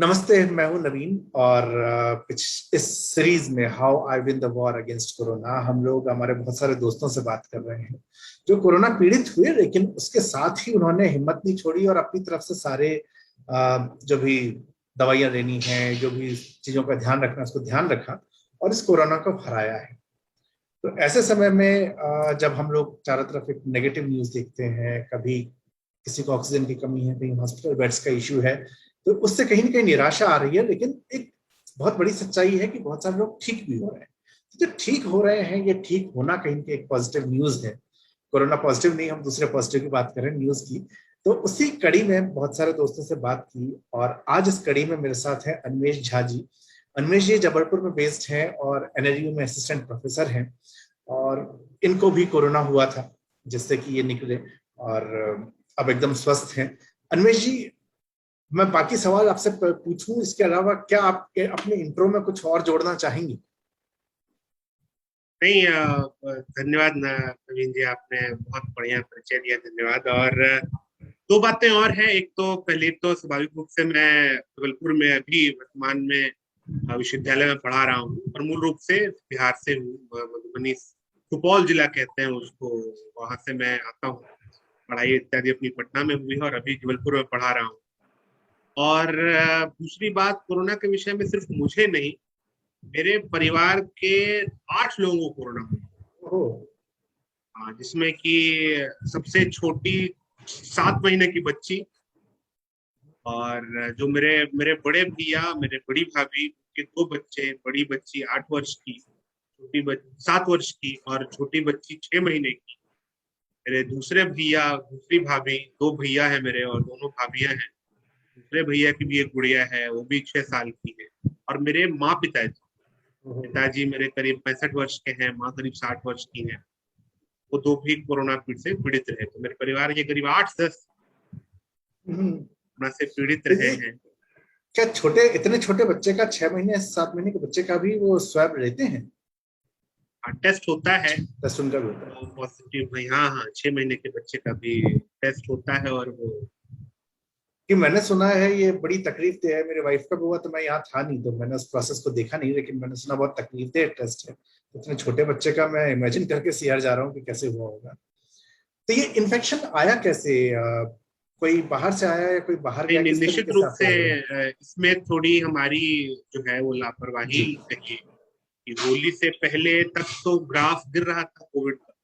नमस्ते। मैं हूं नवीन और इस सीरीज में how I win the war against corona हम लोग हमारे बहुत सारे दोस्तों से बात कर रहे हैं जो कोरोना पीड़ित हुए, लेकिन उसके साथ ही उन्होंने हिम्मत नहीं छोड़ी और अपनी तरफ से सारे जो भी दवाइयां लेनी है, जो भी चीजों का ध्यान रखना है, उसको ध्यान रखा और इस कोरोना को हराया है। तो ऐसे समय में जब हम लोग चारों तरफ एक नेगेटिव न्यूज देखते हैं, कभी किसी को ऑक्सीजन की कमी है, कहीं हॉस्पिटल बेड्स का इश्यू है, तो उससे कहीं ना कहीं निराशा आ रही है। लेकिन एक बहुत बड़ी सच्चाई है कि बहुत सारे लोग ठीक भी हो रहे हैं। तो जो ठीक हो रहे हैं, ये ठीक होना कहीं ना कहीं एक पॉजिटिव न्यूज है। कोरोना पॉजिटिव नहीं, हम दूसरे पॉजिटिव की बात करें न्यूज की। तो उसी कड़ी में बहुत सारे दोस्तों से बात की और आज इस कड़ी में मेरे साथ है अन्वेश झा जी। अन्वेश जी जबलपुर में बेस्ड हैं और एनएलयू में असिस्टेंट प्रोफेसर हैं और इनको भी कोरोना हुआ था, जिससे कि ये निकले और अब एकदम स्वस्थ हैं। अन्वेश जी, मैं बाकी सवाल आपसे पूछूं इसके अलावा क्या आप अपने इंट्रो में कुछ और जोड़ना चाहेंगी? नहीं, धन्यवाद नवीन जी, आपने बहुत बढ़िया परिचय दिया, धन्यवाद। और दो बातें और हैं। एक तो पहले तो स्वाभाविक रूप से मैं जबलपुर में अभी वर्तमान में विश्वविद्यालय में पढ़ा रहा हूँ और मूल रूप से बिहार से हूँ। मधुबनी, सुपौल जिला कहते हैं उसको, वहां से मैं आता हूँ। पढ़ाई इत्यादि अपनी पटना में हुई है और अभी जबलपुर में पढ़ा रहा हूँ। और दूसरी बात, कोरोना के विषय में सिर्फ मुझे नहीं, मेरे परिवार के 8 लोगों को कोरोना हुआ। ओह। हाँ, जिसमें कि सबसे छोटी 7 महीने की बच्ची, और जो मेरे मेरे बड़े भैया, मेरे बड़ी भाभी के 2 बच्चे, बड़ी बच्ची 8 वर्ष की, छोटी बच्ची 7 वर्ष की और छोटी बच्ची 6 महीने की। मेरे दूसरे भैया, दूसरी भाभी, 2 भैया है मेरे और दोनों भाभियां हैं। दूसरे भैया की भी एक गुड़िया है, वो भी 6 साल की है। और मेरे माँ पिताजी, पिताजी मेरे करीब 65 वर्ष के हैं, माँ करीब 60 वर्ष की है। वो दो भी कोरोना पीड़ से पीड़ित रहे। तो मेरे परिवार के करीब 8-10 हम्म। कोरोना से पीड़ित तो रहे ये हैं। क्या इतने छोटे बच्चे का, 6 महीने 7 महीने के बच्चे का भी वो स्वैब लेते हैं? टेस्ट होता है टेस्ट उनका भी होता है? वो पॉजिटिव भाई। हाँ हाँ, 6 महीने के बच्चे का भी टेस्ट होता है। और वो कि मैंने सुना है ये बड़ी तकलीफ दे है। मेरे वाइफ का भी हुआ तो मैं यहाँ था नहीं, तो मैंने उस प्रोसेस को देखा नहीं, लेकिन मैंने सुना बहुत तकलीफ दे टेस्ट है। इतने छोटे बच्चे का मैं इमेजिन करके सियार जा रहा हूँ कि कैसे हुआ होगा। तो ये इन्फेक्शन आया कैसे? कोई बाहर से आया या कोई बाहर गया, किस निश्चित तरीके से रूप आपको से लग रहा है? इसमें थोड़ी हमारी जो है वो लापरवाही जी। कहिए कि होली से पहले तक तो ग्राफ गिर रहा था कोविड का।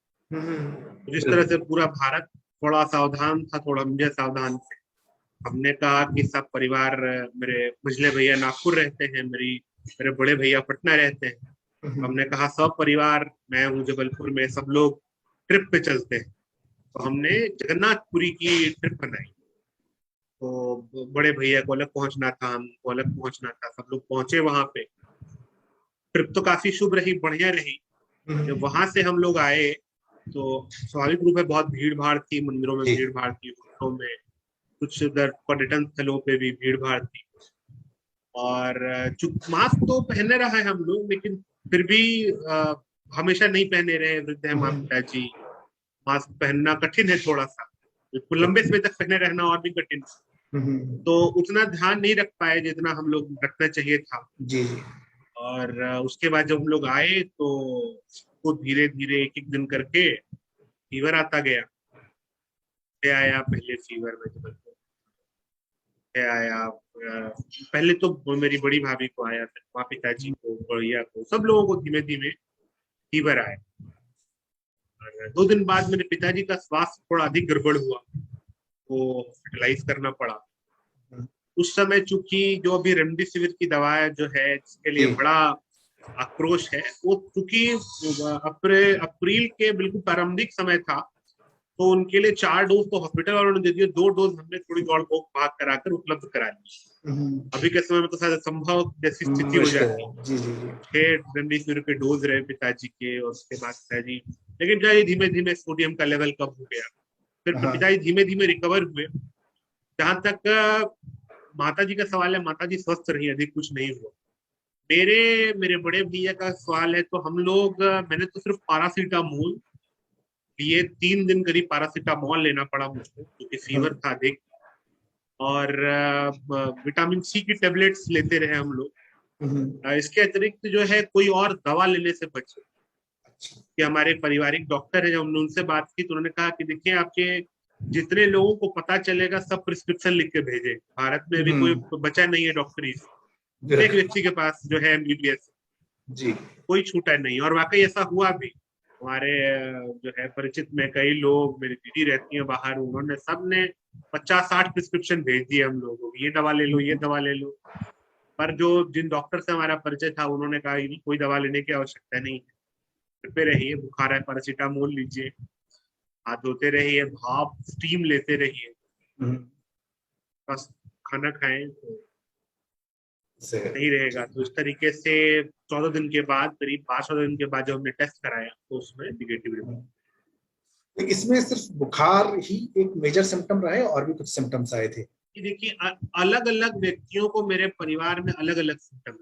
जिस तरह बिल्कुल। से पूरा भारत थोड़ा सावधान था, थोड़ा मुझे सावधान थे। हमने कहा कि सब परिवार, मेरे मझले भैया नागपुर रहते हैं, मेरे बड़े भैया पटना रहते हैं। हमने कहा सब परिवार, मैं हूँ जबलपुर में, सब लोग ट्रिप पे चलते हैं। तो हमने जगन्नाथपुरी की ट्रिप बनाई। तो बड़े भैया को अलग पहुंचना था, हमको अलग पहुंचना था, सब लोग पहुंचे वहां पे। ट्रिप तो काफी शुभ रही, बढ़िया रही। जब वहां से हम लोग आए तो स्वाभाविक रूप में बहुत भीड़ भाड़ थी, मंदिरों में जी। भीड़ भाड़ थी, होटलों में, कुछ उधर पर्यटन स्थलों पे भी भीड़ भाड़ थी। और चूंकि मास्क तो पहने रहा है हम लोग, लेकिन फिर भी हमेशा नहीं पहने रहे। वृद्ध है माँ पिताजी, मास्क पहनना कठिन है थोड़ा सा, बिल्कुल लंबे समय तक पहने रहना और भी कठिन। तो उतना ध्यान नहीं रख पाए जितना हम लोग रखना चाहिए था। जी जी। और उसके बाद जब हम लोग आए तो धीरे धीरे एक एक दिन करके फीवर आता गया। आया पहले फीवर में जबलपुर आया। पहले तो मेरी बड़ी भाभी को आया, फिर माँ पिताजी को, भैया को, सब लोगों को धीमे धीमे फीवर आया। और 2 दिन बाद मेरे पिताजी का स्वास्थ्य थोड़ा अधिक गड़बड़ हुआ, वो हॉस्पिटलाइज करना पड़ा। उस समय चूंकि जो अभी रेमडेसिविर की दवा जो है, जिसके लिए जी। बड़ा आक्रोश है, वो चूंकि अप्रैल के बिल्कुल प्रारंभिक समय था, तो उनके लिए 4 डोज तो हॉस्पिटल वालों ने दे दिए, 2 डोज हमने थोड़ी दौड़ भाग कराकर उपलब्ध करा ली। अभी के समय में तो शायद संभव जैसी स्थिति हो मुश्किल जाती। है। जी जी जी। 6 रेमडेसिविर के डोज रहे पिताजी के, और उसके बाद पिताजी, लेकिन पिताजी धीमे धीमे सोडियम का लेवल कम हो गया। फिर हाँ। पिताजी धीमे धीमे रिकवर हुए। जहां तक माता जी का सवाल है, माता जी स्वस्थ रही, अधिक कुछ नहीं हुआ। मेरे मेरे बड़े भैया का सवाल है, तो हम लोग, मैंने तो सिर्फ पारासीटामोल लिए, 3 दिन करीब पारासीटामोल लेना पड़ा मुझको, क्योंकि फीवर था अधिक। और विटामिन सी की टेबलेट्स लेते रहे हम लोग। इसके अतिरिक्त जो है कोई और दवा लेने से बचे। कि हमारे पारिवारिक डॉक्टर है, जब हमने उनसे बात की तो उन्होंने कहा कि देखिए आपके जितने लोगों को पता चलेगा सब प्रिस्क्रिप्शन लिख के भेजे। भारत में अभी कोई बचा नहीं है डॉक्टरी से, एक व्यक्ति के पास जो है एमबीबीएस जी कोई छूटा नहीं। और वाकई ऐसा हुआ भी। हमारे जो है परिचित में कई लोग, मेरी दीदी रहती है बाहर, उन्होंने सबने 50-60 प्रिस्क्रिप्शन भेज दिए हम लोगों को, ये दवा ले लो, ये दवा ले लो। पर जो जिन डॉक्टर से हमारा परिचय था उन्होंने कहा कि कोई दवा लेने की आवश्यकता नहीं है, घर पे रहिए, बुखार है पैरासीटामोल लीजिए, हाथ धोते रहिए, भाप स्टीम लेते रहिए, बस खाना खाएं तो सही रहेगा। तो इस तरीके से 14 दिन के बाद, करीब 5 दिन के बाद जब हमने टेस्ट कराया तो उसमें निगेटिव रिपोर्ट। इसमें सिर्फ बुखार ही एक मेजर सिम्टम रहा है और भी कुछ सिम्टम्स आए थे? देखिए अलग अलग व्यक्तियों को मेरे परिवार में अलग अलग सिम्टम।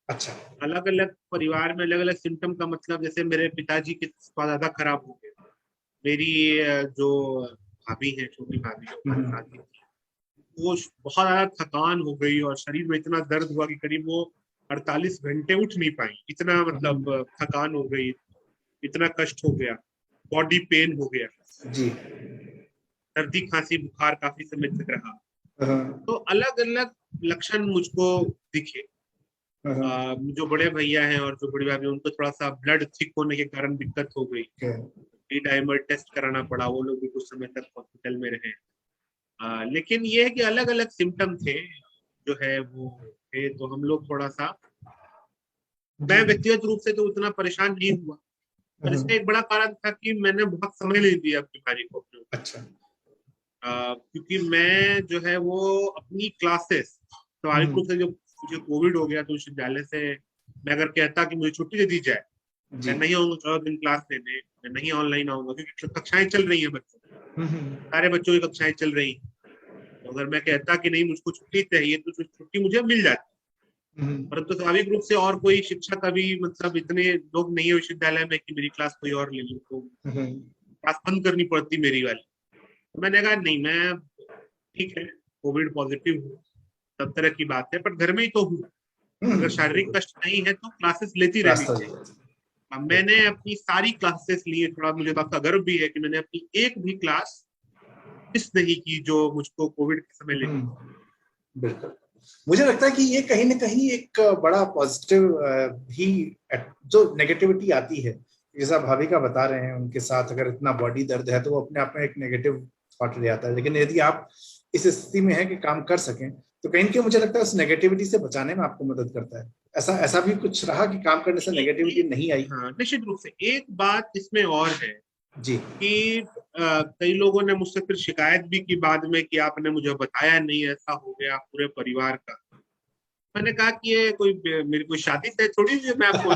अच्छा। अलग अलग परिवार में अलग अलग सिम्टम का मतलब, जैसे मेरे पिताजी की ज्यादा खराब हो गया। मेरी जो भाभी है, छोटी भाभी जो हमारे साथ ही थी, वो बहुत ज्यादा थकान हो गई और शरीर में इतना दर्द हुआ कि करीब वो 48 घंटे उठ नहीं पाई। इतना मतलब थकान हो गई, इतना कष्ट हो गया, बॉडी पेन हो गया जी। सर्दी खांसी बुखार काफी समय तक रहा। तो अलग अलग लक्षण मुझको दिखे। जो बड़े भैया हैं और जो बड़ी भाभी, उनको थोड़ा सा ब्लड थिक होने के कारण दिक्कत हो गई, डी डाइमर टेस्ट कराना पड़ा, वो लोग भी कुछ समय तक हॉस्पिटल में रहे। लेकिन ये है कि अलग अलग सिम्टम थे जो है वो थे। तो हम लोग थोड़ा सा, मैं व्यक्तिगत रूप से तो उतना परेशान नहीं हुआ, पर इसका एक बड़ा कारण था कि मैंने बहुत समय नहीं दिया बीमारी को अपने। अच्छा। क्योंकि मैं जो है वो अपनी क्लासेस, स्वाभाविक रूप से जो मुझे कोविड हो गया तो विश्वविद्यालय से मैं अगर कहता कि मुझे छुट्टी दे दी जाए, मैं नहीं आऊंगा 14 दिन क्लास लेने, मैं नहीं ऑनलाइन आऊंगा, क्योंकि कक्षाएं चल रही है बच्चों, सारे बच्चों की कक्षाएं चल रही। तो अगर मैं कहता कि नहीं मुझको छुट्टी चाहिए तो छुट्टी मुझे मिल जाती। परंतु स्वाभाविक रूप से और कोई शिक्षक अभी मतलब इतने लोग नहीं है विश्वविद्यालय में कि मेरी क्लास कोई और ले लूं, तो क्लास बंद करनी पड़ती मेरी वाली। तो मैंने कहा नहीं, मैं ठीक है कोविड पॉजिटिव हूँ, सब तरह की बात है, पर घर में ही तो हूँ, अगर शारीरिक कष्ट नहीं है तो क्लासेस लेती रहनी चाहिए। मैंने अपनी सारी क्लासेस ली। थोड़ा मुझे बात का गर्व भी है कि मैंने अपनी एक भी क्लास मिस नहीं की जो मुझको कोविड के समय लेनी। बिल्कुल, मुझे लगता है कि ये कहीं ना कहीं एक बड़ा पॉजिटिव ही, जो नेगेटिविटी आती है, जैसा भाभी का बता रहे हैं, उनके साथ अगर इतना बॉडी दर्द है तो वो अपने आप में एक नेगेटिव थॉट ले आता है। लेकिन यदि आप इस स्थिति में है कि काम कर सकें तो कहीं ना मुझे लगता है उस नेगेटिविटी से बचाने में आपको मदद करता है। ऐसा ऐसा भी कुछ रहा कि काम करने से नेगेटिविटी नहीं आई? हाँ, निश्चित रूप से। एक बात इसमें और है जी कि कई लोगों ने मुझसे फिर शिकायत भी की बाद में कि आपने मुझे बताया नहीं, ऐसा हो गया पूरे परिवार का। मैंने कहा कि ये कोई मेरी कोई शादी तय थोड़ी हुई मैं आपको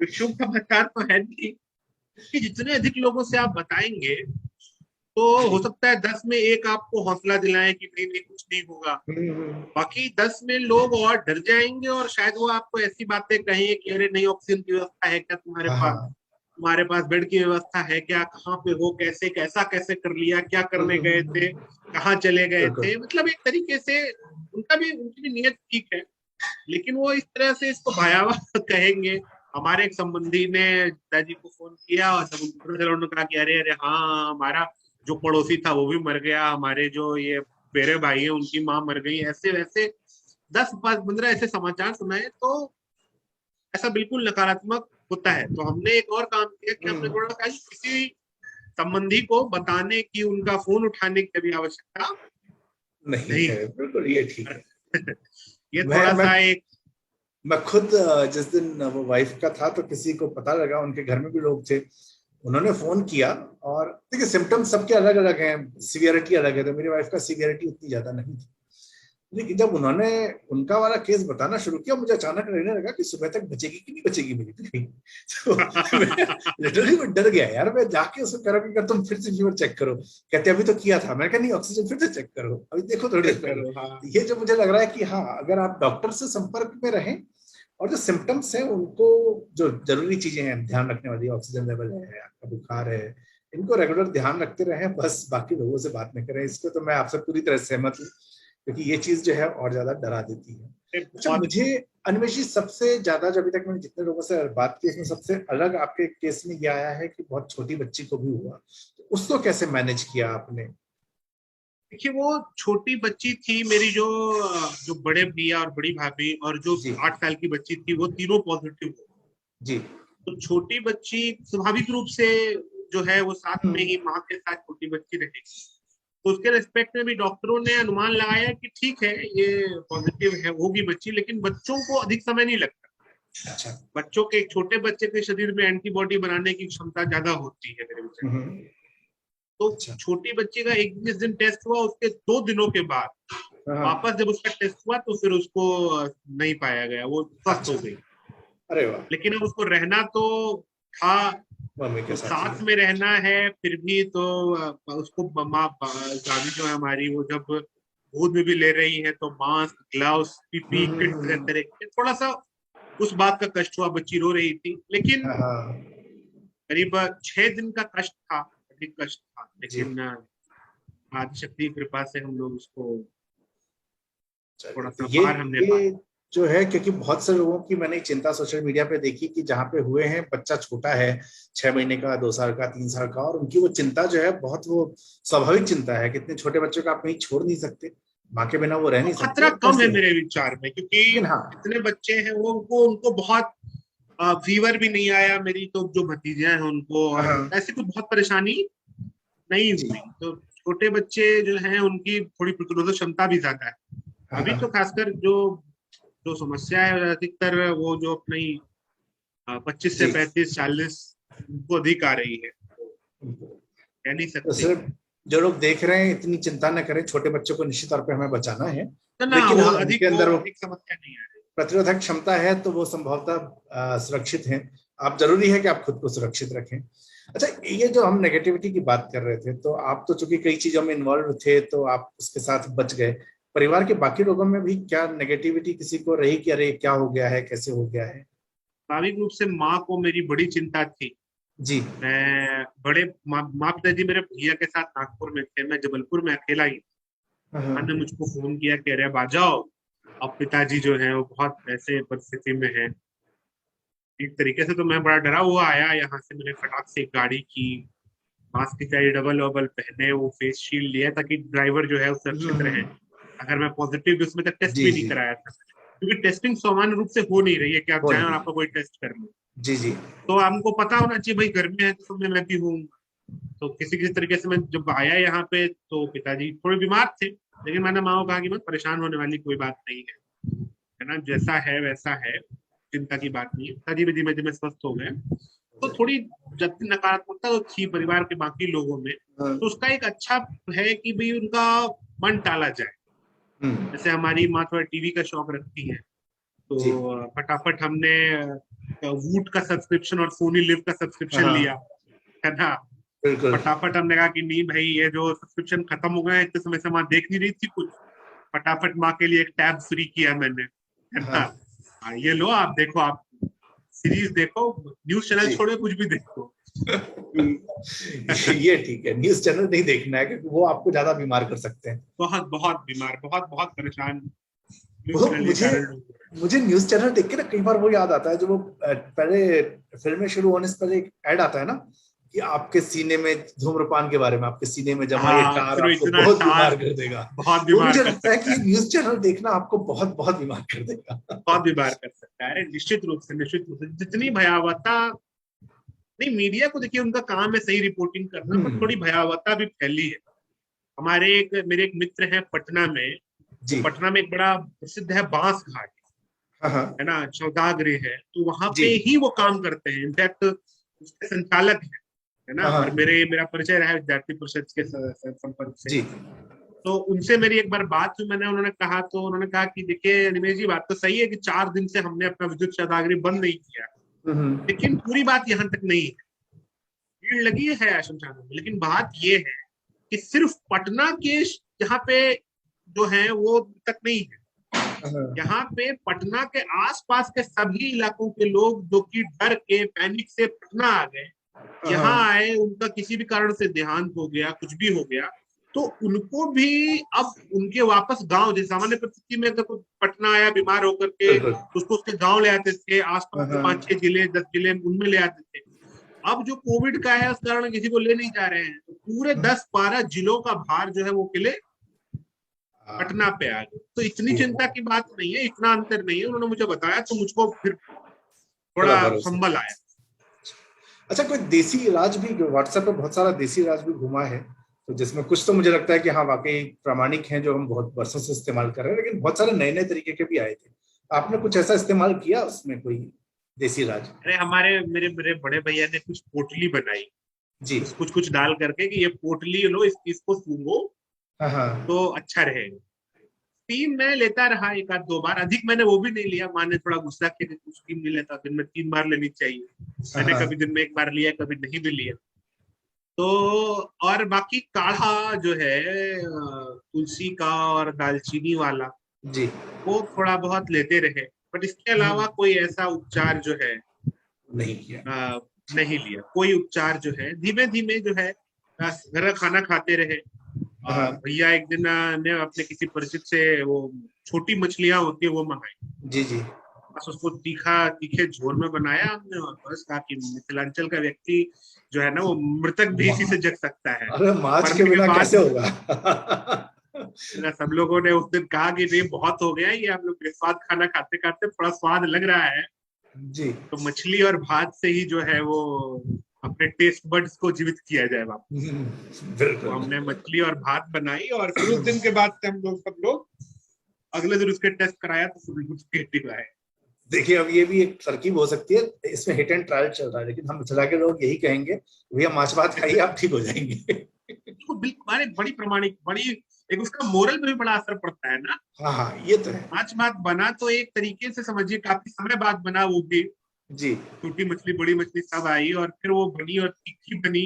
शुभ समाचार तो है नहीं कि जितने अधिक लोगों से आप बताएंगे तो हो सकता है 10 में एक आपको हौसला दिलाएं कि नहीं नहीं कुछ नहीं होगा, बाकी 10 में लोग और डर जाएंगे और शायद वो आपको ऐसी बातें कहें कि अरे नहीं ऑक्सीजन की व्यवस्था है क्या तुम्हारे पास, तुम्हारे पास बेड की व्यवस्था है क्या, कहाँ पे हो, कैसे कैसा कैसे कर लिया, क्या करने गए थे, कहाँ चले गए थे। मतलब एक तरीके से उनकी भी नीयत ठीक है, लेकिन वो इस तरह से इसको भयावह कहेंगे। हमारे एक संबंधी ने पिताजी को फोन किया और जब उन्होंने कहा कि अरे अरे हाँ, हमारा जो पड़ोसी था वो भी मर गया, हमारे जो ये पेरे भाई है उनकी माँ मर गई, ऐसे वैसे 10-15 ऐसे समाचार सुनाए। तो ऐसा बिल्कुल नकारात्मक होता है। तो हमने एक और काम किया कि हमने थोड़ा सा किसी संबंधी को बताने की, उनका फोन उठाने की भी आवश्यकता नहीं है। बिल्कुल, ये ठीक है। ये थोड़ा सा एक, मैं खुद जिस दिन वो वाइफ का था तो किसी को पता लगा, उनके घर में भी लोग थे, उन्होंने फोन किया। और देखिए सिम्टम्स सबके अलग अलग हैं, सिवियरिटी अलग है, तो मेरी वाइफ का सिवियरिटी उतनी ज्यादा नहीं थी। लेकिन जब उन्होंने उनका वाला केस बताना शुरू किया, मुझे अचानक लगने लगा कि सुबह तक बचेगी कि नहीं बचेगी मेरी दवाई। तो लिटरली मैं डर गया यार। मैं जाके उसको करा कि तुम फिर से फीवर चेक करो, कहते अभी तो किया था। मैंने कहा नहीं, ऑक्सीजन फिर से चेक करो, अभी देखो थोड़ी देर पहले। हाँ। ये जो मुझे लग रहा है कि हाँ, अगर आप डॉक्टर से संपर्क में रहें और जो सिम्टम्स हैं उनको, जो जरूरी चीजें हैं ध्यान रखने वाली, ऑक्सीजन लेवल है, आपका बुखार है, इनको रेगुलर ध्यान रखते रहें, बस बाकी लोगों से बात नहीं करें। इसको तो मैं आपसे पूरी तरह सहमत हूँ, क्योंकि ये चीज जो है और ज्यादा डरा देती है। अच्छा, बहुत। मुझे अनिमेश जी सबसे ज्यादा जो अभी तक मैंने जितने लोगों से बात की, इसमें सबसे अलग आपके केस में ये आया है कि बहुत छोटी बच्ची को भी हुआ, तो उसको कैसे मैनेज किया आपने? देखिए, वो छोटी बच्ची थी मेरी, जो जो बड़े भैया और बड़ी भाभी और जो जी 8 साल की बच्ची थी, वो तीनों पॉजिटिव हो। जी। तो छोटी बच्ची स्वाभाविक रूप से जो है वो साथ में हम्म ही माँ के साथ छोटी बच्ची रहेगी। तो उसके रेस्पेक्ट में भी डॉक्टरों ने अनुमान लगाया कि ठीक है, ये पॉजिटिव है, होगी बच्ची, लेकिन बच्चों को अधिक समय नहीं लगता। अच्छा। बच्चों के, एक छोटे बच्चे के शरीर में एंटीबॉडी बनाने की क्षमता ज्यादा होती है मेरे विचार। हम्म। तो अच्छा। छोटी बच्ची का एक जिस दिन टेस्ट हुआ, उसके 2 दिनों के बाद हाँ। वापस जब उसका टेस्ट हुआ, तो फिर उसको नहीं पाया गया, वो स्वस्थ अच्छा। हो गई। अरे वाह। लेकिन अब उसको रहना तो था, मम्मी के तो साथ ही। साथ में रहना है फिर भी, तो उसको माँ दादी जो है हमारी, वो जब गोद में भी ले रही है, तो मास्क, ग्लव्स, पीपी किट तरह हम्म। तरह के, थोड़ा सा उस बात का कष्ट हुआ। बच्ची रो रही थी, लेकिन हाँ हाँ। करीब 6 दिन का कष्ट था, अधिक कष्ट था, जी। लेकिन आदिशक्ति की कृपा से हम लोग उसको चलिए, थोड़ा तो सा ये पार हमने पाया। ये जो है, क्योंकि बहुत से लोगों की मैंने चिंता सोशल मीडिया पे देखी कि जहाँ पे हुए हैं बच्चा छोटा है, 6 महीने का, 2 साल का, 3 साल का, और उनकी वो चिंता जो है बहुत वो स्वाभाविक चिंता है कि इतने छोटे बच्चों को आप कहीं छोड़ नहीं सकते, माँ के बिना वो रह तो नहीं सकते, खतरा और कम है कैसे। मेरे विचार में, क्योंकि लेकिन हाँ। जितने बच्चे हैं वो उनको उनको बहुत फीवर भी नहीं आया। मेरी तो जो भतीजियां हैं उनको, हाँ और हाँ। ऐसी कोई बहुत परेशानी नहीं जी। हुई। तो छोटे बच्चे जो हैं उनकी थोड़ी प्रतिरोधक क्षमता भी ज्यादा है। हाँ अभी तो हाँ। खासकर जो जो समस्या है, अधिकतर वो जो अपनी 25 से जी। 35 40 उनको अधिक आ रही है, तो कह नहीं तो सकते। सिर्फ जो लोग देख रहे हैं इतनी चिंता न करें, छोटे बच्चों को निश्चित तौर पे हमें बचाना है। तो ना, लेकिन वो हाँ, अधिक उनके वो अंदर वो अधिक समस्या नहीं आ रही। प्रतिरोधक क्षमता है, तो वो संभवतः सुरक्षित हैं। आप जरूरी है कि आप खुद को सुरक्षित रखें। अच्छा, ये जो हम नेगेटिविटी की बात कर रहे थे, तो आप तो चूंकि कई चीजों में इन्वॉल्व थे, तो आप उसके साथ बच गए। परिवार के बाकी लोगों में भी क्या नेगेटिविटी किसी को रही कि अरे क्या हो गया है, कैसे हो गया है? स्वाभाविक रूप से माँ को मेरी बड़ी चिंता थी। जी। मैं बड़े माँ पिताजी मेरे भैया के साथ नागपुर में थे, मैं जबलपुर में अकेला ही। माँ ने हाँ। मुझको फोन किया कि अरे अब आ जाओ, अब पिताजी जो है वो बहुत ऐसे परिस्थिति में है। एक तरीके से तो मैं बड़ा डरा हुआ आया यहाँ से। मैंने फटाक से एक गाड़ी की, मास्क की डबल वबल पहने, वो फेस शील्ड लिया ताकि ड्राइवर जो है वो सुरक्षित रहे। हम्म। अगर मैं पॉजिटिव भी, उसमें तक टेस्ट जी भी नहीं जी। कराया था, क्योंकि टेस्टिंग सामान्य रूप से हो नहीं रही है कि आप हो जाएं और नहीं। आपका कोई टेस्ट कर लो। जी जी। तो हमको पता होना चाहिए भाई, घर में है तो सब में मैं भी हूँ। तो किसी किसी तरीके से मैं जब आया यहाँ पे, तो पिताजी थोड़े बीमार थे, लेकिन मैंने माँ को कहा कि मत परेशान होने वाली कोई बात नहीं है ना, जैसा है वैसा है, चिंता की बात नहीं है। पिताजी भी धीमे धीमे स्वस्थ हो गए। तो थोड़ी जब नकारात्मकता तो थी परिवार के बाकी लोगों में, हाँ। तो उसका एक अच्छा है कि भाई उनका मन टाला जाए। हम्म। जैसे हमारी माँ थोड़ा टीवी का शौक रखती है, जी। तो फटाफट हमने वूट का सब्सक्रिप्शन और सोनी लिव का हाँ सब्सक्रिप्शन लिया, हाँ, है ना। बिल्कुल। फटाफट हमने कहा कि नहीं भाई, ये जो सब्सक्रिप्शन खत्म हो गया है, इतने समय से माँ देख नहीं रही थी कुछ, फटाफट माँ के लिए एक टैब फ्री किया मैंने, है ना। हाँ। ये लो, आप देखो, आप सीरीज देखो, न्यूज चैनल जी। छोड़ो, कुछ भी देखो। ये ठीक है, न्यूज चैनल नहीं देखना है, क्योंकि वो आपको ज्यादा बीमार कर सकते हैं। बहुत बहुत बीमार, बहुत बहुत परेशान न्यूज वो चैनल ये मुझे कारण लोग। मुझे न्यूज चैनल देख के ना कई बार वो याद आता है, जो वो पहले फिल्में शुरू होने से पहले एक ऐड आता है ना, कि आपके सीने में, धूम्रपान के बारे में, आपके सीने में जमा ये हाँ, टार फिर वो आपको इतना बहुत बीमार टार कर देगा। बहुत वो बीमार मुझे कर लगता है कि सकता ये है, न्यूज चैनल देखना आपको बहुत बहुत बीमार कर देगा। बहुत बीमार कर सकता है। अरे निश्चित रूप से, निश्चित रूप से, जितनी भयावहता, नहीं, मीडिया को देखिए, उनका काम है सही रिपोर्टिंग करना, पर थोड़ी हम्म। भयावहता भी फैली है। मेरे एक मित्र हैं पटना में, वो जी। पटना में एक बड़ा प्रसिद्ध है बांस घाट, हाँ हाँ। है ना, चौदागृह है, तो वहां जी। पे ही वो काम करते हैं। इनफैक्ट उसके संचालक है ना। हाँ और हाँ। मेरा परिचय रहा है विद्यार्थी परिषद के संपर्क से। जी। तो उनसे मेरी एक बार बात हुई, उन्होंने कहा कि देखिए अनिमेश जी, बात तो सही है कि 4 दिन से हमने अपना विद्युत शवदागृह बंद नहीं किया, लेकिन पूरी बात यहाँ तक नहीं है। भीड़ लगी है शमशानों में, लेकिन बात ये है कि सिर्फ पटना के यहाँ पे जो है वो तक नहीं है। हाँ। यहाँ पे पटना के आसपास के सभी इलाकों के लोग, जो कि डर के, पैनिक से पटना आ गए, यहाँ हाँ, आए, उनका किसी भी कारण से देहांत हो गया, कुछ भी हो गया, तो उनको भी अब उनके वापस गांव, जैसे सामान्य परिस्थिति में तो पटना आया बीमार होकर के, बिल्कुल। उसको उसके गांव ले आते थे, आसपास के हाँ, 5-6 जिले 10 जिले उनमें ले आते थे। अब जो कोविड का है उस कारण किसी को ले नहीं जा रहे हैं, तो पूरे 10-12 जिलों का भार जो है वो किले हाँ, पटना पे आ गए। तो इतनी ये चिंता की बात नहीं है, इतना अंतर नहीं है, उन्होंने मुझे बताया, तो मुझको फिर थोड़ा थोड़ा भरोसा। संभल आया। अच्छा, कोई देसी इलाज भी, व्हाट्सएप पे बहुत सारा देसी इलाज भी घुमा है, तो जिसमें कुछ तो मुझे लगता है कि हाँ वाकई प्रामाणिक हैं, जो हम बहुत वर्षों से इस्तेमाल कर रहे हैं, लेकिन बहुत सारे नए नए तरीके के भी आए थे। आपने कुछ ऐसा इस्तेमाल किया उसमें, कोई देसी इलाज? अरे हमारे मेरे मेरे बड़े भैया ने कुछ पोटली बनाई, जी। कुछ कुछ डाल करके कि ये पोटली लो, इसको सूंघो हाँ, हाँ। तो अच्छा रहेगा। स्टीम मैं लेता रहा 1-2 बार, अधिक मैंने वो भी नहीं लिया। माँ ने थोड़ा गुस्सा किया कि तू स्टीम नहीं लेता, दिन में 3 बार लेनी चाहिए। हाँ, मैंने कभी हाँ। दिन में 1 बार लिया, कभी नहीं भी लिया। तो और बाकी काढ़ा जो है तुलसी का और दालचीनी वाला, जी। वो थोड़ा बहुत लेते रहे, बट इसके अलावा हम्म, कोई ऐसा उपचार जो है नहीं किया। अ, नहीं लिया। कोई उपचार जो है धीमे धीमे जो है, घर का खाना खाते रहे। हाँ। भैया एक दिन ने अपने किसी परिचित से वो छोटी मछलियां होती है वो मंगाई, जी, जी। बस उसको तीखे झोल में बनाया हमने, और बस कहा कि मिथिलांचल का व्यक्ति जो है ना वो मृतक भी इसी मा- से जग सकता है। अरे, माछ के मरने के बिना बाद कैसे होगा? ना सब लोगों ने उस दिन कहा कि नहीं बहुत हो गया, ये आप लोग बेस्वाद खाना खाते खाते थोड़ा स्वाद लग रहा है, जी। तो मछली और भात से ही जो है वो अपने टेस्ट बड्स को जीवित किया जाए वापस। तो बिल्कुल। हमने मछली और भात बनाई, और फिर उस दिन के बाद से हम लोग सब लोग अगले दिन उसके टेस्ट कराया तो सब लोग नेगेटिव आए। देखिए, अब ये भी एक तरकीब हो सकती है, इसमें हिट एंड ट्रायल चल रहा है, लेकिन हम मिथिला के लोग यही कहेंगे, भैया माछ भात खाइए, आप ठीक हो जाएंगे। बिल्कुल बिल्कुल, अरे बड़ी प्रमाणिक, बड़ी एक उसका मोरल पे भी बड़ा असर पड़ता है ना। हाँ, हाँ, ये तो है। आज बात बना तो एक तरीके से समझिए काफी समय बाद बना, वो भी जी। छोटी मछली बड़ी मछली सब आई, और फिर वो बनी और तीखी बनी।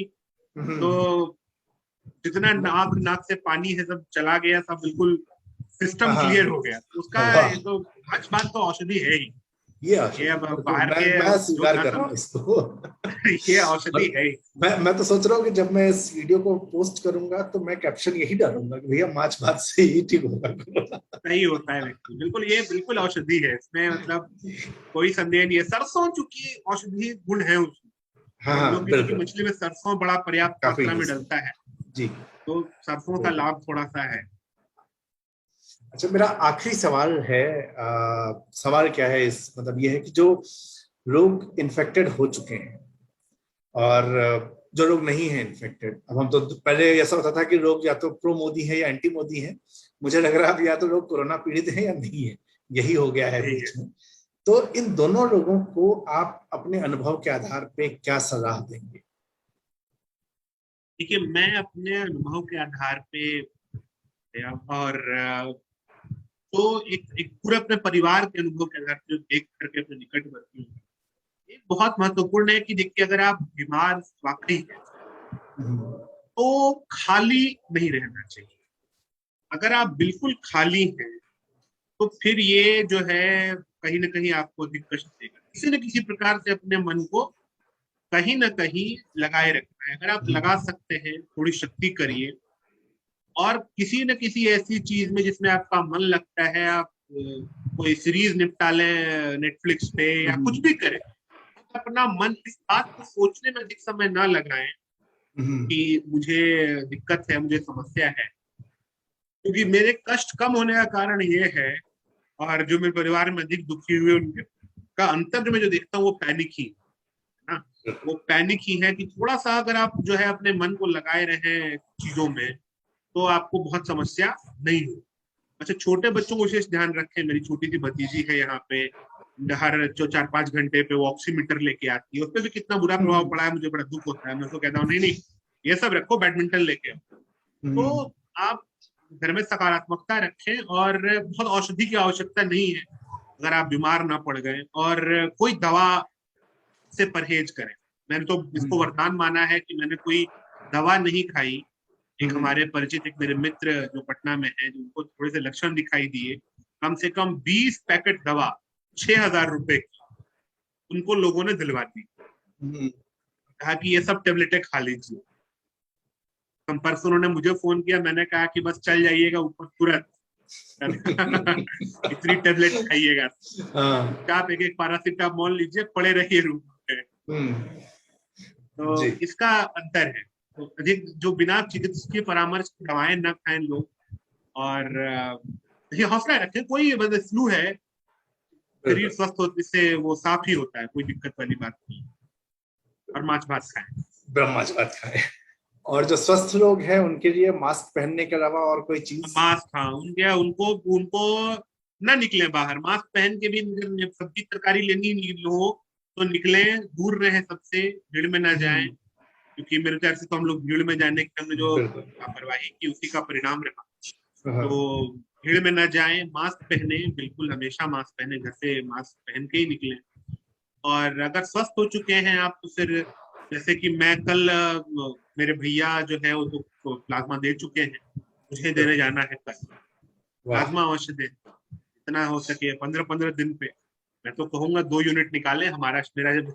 तो हम्म। जितना नाक नाक से पानी है सब चला गया, सब बिल्कुल हाँ, सिस्टम क्लियर हाँ। हो गया। उसका वाह। ये तो आज बात तो औषधि है ही। ये ये औषधि अब बिल्कुल, बाहर के मैं जो स्वीकार ना कर रहा हूँ समझ इसको। ये औषधि और है ही। मैं तो सोच रहा हूँ कि जब मैं इस वीडियो को पोस्ट करूंगा तो मैं कैप्शन यही डालूंगा कि भैया माछ भात से ही ठीक होगा कोरोना। सही होता है व्यक्ति, बिल्कुल ये बिल्कुल औषधि है, इसमें मतलब कोई संदेह नहीं है। सरसों चूंकि औषधि गुण है उसमें, हाँ, हम हाँ, लोग की क्योंकि बिल्कुल। मछली में सरसों बड़ा पर्याप्त काफी मात्रा में यूज। डलता है, जी। तो सरसों का बिल्कुल। लाभ थोड़ा सा है। अच्छा, मेरा आखिरी सवाल है, सवाल क्या है, इस मतलब ये है कि जो लोग इन्फेक्टेड हो चुके हैं और जो लोग नहीं हैं इन्फेक्टेड, अब हम तो पहले ऐसा होता था कि लोग या तो प्रो मोदी है या एंटी मोदी है, मुझे लग रहा है अब या तो लोग कोरोना पीड़ित हैं या नहीं है, यही हो गया है यही है। बीच में। तो इन दोनों लोगों को आप अपने अनुभव के आधार पे क्या सलाह देंगे? देखिए मैं अपने अनुभव के आधार पे और तो एक एक पूरे अपने परिवार के अनुभव के आधार पे जो देख करके अपने निकटवर्ती, एक बहुत महत्वपूर्ण है कि देखिए अगर आप बीमार वाकई है हम्म, तो खाली नहीं रहना चाहिए। अगर आप बिल्कुल खाली हैं तो फिर ये जो है कहीं ना कहीं आपको अधिक कष्ट देगा। किसी न किसी प्रकार से अपने मन को कहीं ना कहीं लगाए रखना है। अगर आप लगा सकते हैं थोड़ी शक्ति करिए, और किसी न किसी ऐसी चीज में जिसमें आपका मन लगता है, आप कोई सीरीज निपटा लें नेटफ्लिक्स पे या कुछ हम्म, भी करें। अपना मन इस बात को सोचने में अधिक समय ना लगाएं हम्म, कि मुझे दिक्कत है, मुझे समस्या है, क्योंकि मेरे कष्ट कम होने का कारण ये है, और जो मेरे परिवार में अधिक दुखी हुए उनके का अंतर जो मैं जो देखता हूँ वो पैनिक ही है ना। वो पैनिक ही है कि थोड़ा सा अगर आप जो है अपने मन को लगाए रहे चीजों में, तो आपको बहुत समस्या नहीं हो। अच्छा, छोटे बच्चों को विशेष ध्यान रखें। मेरी छोटी सी भतीजी है यहाँ पे, हर जो 4-5 घंटे पे वो ऑक्सीमीटर लेके आती है, उस पर भी कितना बुरा प्रभाव हम्म, पड़ा है, मुझे बड़ा दुख होता है। मैं उसको कहता हूँ नहीं नहीं, ये सब रखो, बैडमिंटन लेके आओ। हम्म, तो आप घर में सकारात्मकता रखें, और बहुत औषधि की आवश्यकता नहीं है अगर आप बीमार ना पड़ गए, और कोई दवा से परहेज करें। मैंने तो इसको हम्म, वरदान माना है कि मैंने कोई दवा नहीं खाई। एक हम्म, हमारे परिचित एक मेरे मित्र जो पटना में है, जिनको थोड़े से लक्षण दिखाई दिए, कम से कम 20 पैकेट दवा 6,000 रुपए की उनको लोगों ने दिलवा दी। हम्म, कहा कि ये सब टेबलेटें खा लीजिए। परसों उन्होंने मुझे फोन किया, मैंने कहा कि बस चल जाइएगा ऊपर तुरंत। इतनी टेबलेट खाइएगा, आप एक एक पैरासीटामोल लीजिए, पड़े रहिए रूम में। तो इसका अंतर है। तो अधिक जो बिना चिकित्सकीय परामर्श की दवाएं न खाएं लोग, और ये हौसला रखें, कोई मतलब फ्लू है, शरीर स्वस्थ होने से वो साफ ही होता है, कोई दिक्कत वाली बात नहीं। और माछ भात खाएं, माछ भात खाएं। और जो स्वस्थ लोग हैं उनके लिए मास्क पहनने के अलावा और कोई चीज? मास्क, हाँ, उनको ना निकले बाहर, मास्क पहन के भी सब्जी तरकारी लेनी हो तो निकले, दूर रहे सबसे, भीड़ में ना जाएं, क्योंकि मेरे ख्याल से तो हम लोग भीड़ में जाने के हमने जो लापरवाही की उसी का परिणाम रहा। तो भीड़ में ना जाएं, मास्क पहने, बिल्कुल हमेशा मास्क पहने, घर से मास्क पहन के ही निकले। और अगर स्वस्थ हो चुके हैं आप तो फिर, जैसे कि मैं कल, मेरे भैया जो है वो तो प्लाज्मा दे चुके हैं, मुझे देने जाना है कल। प्लाज्मा अवश्य दे, इतना हो सके 15-15 दिन पे। मैं तो कहूंगा 2 यूनिट निकाले, हमारा मेरा जब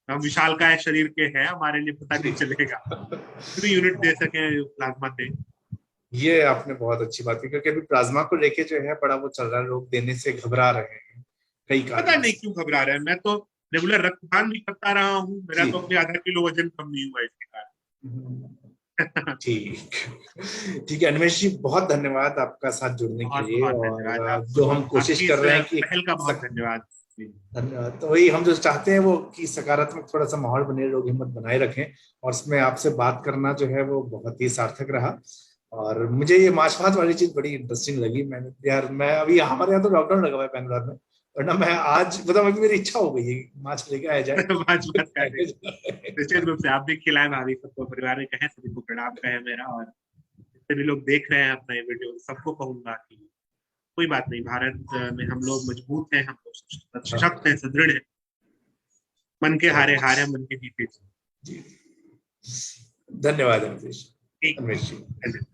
हम विशाल का शरीर के है, हमारे लिए पता नहीं चलेगा, 3 यूनिट दे सके प्लाज्मा दे। ये आपने बहुत अच्छी बात की, क्योंकि अभी प्लाज्मा को लेके जो है बड़ा वो चल रहा है, लोग देने से घबरा रहे हैं कई पता कारण नहीं से। क्यों घबरा रहे हैं। मैं तो रेगुलर रक्तदान भी करता रहा हूँ, मेरा तो अपने 0.5 किलो वजन कम नहीं हुआ इसके कारण। ठीक ठीक है अनिमेश जी, बहुत धन्यवाद आपका साथ जुड़ने के बहुत लिए। बहुत धन्यवाद और आपको, जो हम कोशिश आपकी कर इस रहे हैं कि पहल का बहुत धन्यवाद। धन्यवाद। तो वही हम जो चाहते हैं वो कि सकारात्मक थोड़ा सा माहौल बने, लोग हिम्मत बनाए रखें, और उसमें आपसे बात करना जो है वो बहुत ही सार्थक रहा। और मुझे ये माछ भात वाली चीज बड़ी इंटरेस्टिंग लगी। मैंने यार, मैं अभी हमारे यहाँ तो लॉकडाउन लगा हुआ है बैंगलोर में, वरना मैं आज मतलब अभी मेरी इच्छा हो गई है माछ लेके आया जाए। बात बात कर रहे निश्चित रूप से आप भी खिलाएं, भाभी सबको, परिवार में कहें, सभी को प्रणाम कहें मेरा। और जितने भी लोग देख रहे हैं अपना ये वीडियो, सबको कहूंगा कि कोई बात नहीं, भारत में हम लोग मजबूत हैं, हम लोग सशक्त हैं, सुदृढ़ हैं। मन के हारे हारे, मन के जीते। धन्यवाद अनिमेश ठीक जी। है।